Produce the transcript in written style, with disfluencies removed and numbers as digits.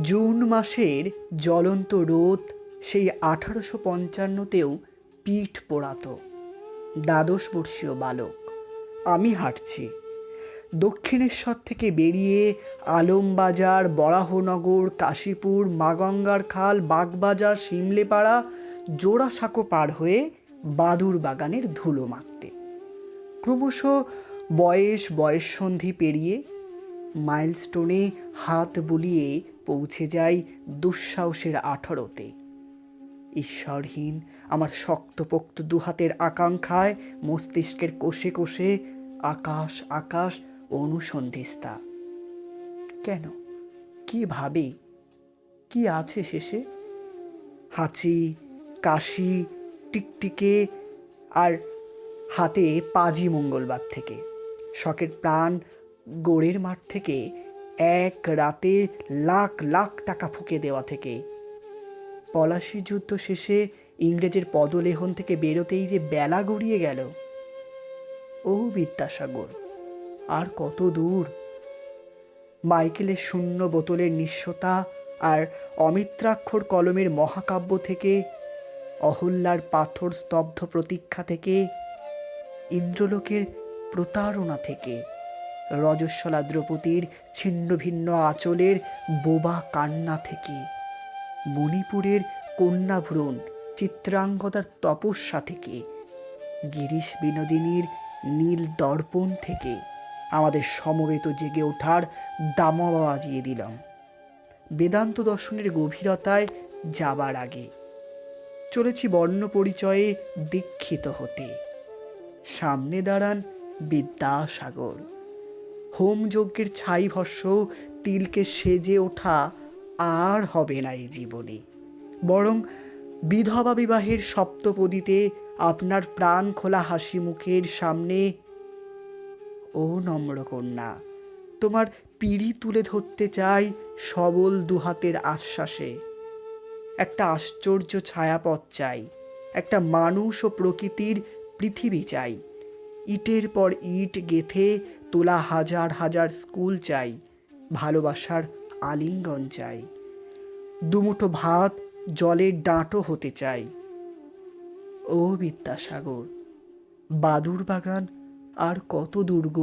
June মাসের জ্বলন্ত রোদ সেই 1855তেও পিঠ পোড়াত। দ্বাদশ বর্ষীয় বালক আমি হাঁটছি। দক্ষিণেশ্বর থেকে বেরিয়ে আলমবাজার, বরাহনগর, কাশীপুর, মাগঙ্গার খাল, বাগবাজার, শিমলেপাড়া, জোড়াসাঁকো পার হয়ে বাদুর বাগানের ধুলো মাখতে। ক্রমশ বয়ঃসন্ধি পেরিয়ে মাইলস্টোনে হাত বুলিয়ে পৌঁছে যাই দুঃসাহসের 18তে। ঈশ্বরহীন আমার শক্তপোক্ত দুহাতের আকাঙ্ক্ষায় মস্তিষ্কের কোষে কোষে আকাশ আকাশ অনুসন্ধিস্তা। কেন, কি ভাবে, কি আছে শেষে? হাঁচি, কাশি, টিকটিকে আর হাতে পাজি মঙ্গলবার থেকে, শখের প্রাণ গোড়ের মাঠ থেকে, এক রাতে লাখ লাখ টাকা ফুঁকে দেওয়া থেকে। পলাশী যুদ্ধ শেষে ইংরেজের পদলেহন থেকে বেরোতেই যে বেলা গড়িয়ে গেল। ও বিদ্যাসাগর, আর কত দূর? মাইকেলের শূন্য বোতলের নিঃস্বতা আর অমিত্রাক্ষর কলমের মহাকাব্য থেকে, অহল্যার পাথর স্তব্ধ প্রতীক্ষা থেকে, ইন্দ্রলোকের প্রতারণা থেকে, রজস্বলা দ্রৌপদীর ছিন্ন ভিন্ন আঁচলের বোবা কান্না থেকে, মণিপুরের কন্যাভ্রূণ চিত্রাঙ্গদার তপস্যা থেকে, গিরিশ বিনোদিনীর নীল দর্পণ থেকে আমাদের সমবেত জেগে ওঠার দামামা বাজিয়ে দিলাম। বেদান্ত দর্শনের গভীরতায় যাবার আগে চলেছি বর্ণ পরিচয়ে দীক্ষিত হতে। সামনে দাঁড়ান বিদ্যাসাগর। হোমযজ্ঞের ছাই ভস্য তিলকে সেজে ওঠা আর হবে না এই জীবনে, বরং বিধবা বিবাহের সপ্তপদীতে আপনার প্রাণ খোলা হাসি মুখের সামনে, ও নম্র কন্যা, তোমার পিঁড়ি তুলে ধরতে চাই সবল দুহাতের আশ্বাসে। একটা আশ্চর্য ছায়াপথ চাই, একটা মানুষ ও প্রকৃতির পৃথিবী চাই, ইটের পর ইট গেথে তোলা হাজার হাজার স্কুল চাই, ভালোবাসার আলিঙ্গন চাই, দুমুঠো ভাত জলের ডাঁটো হতে চাই। ও বিদ্যাসাগর, বাদুর বাগান আর কত দুর্গ?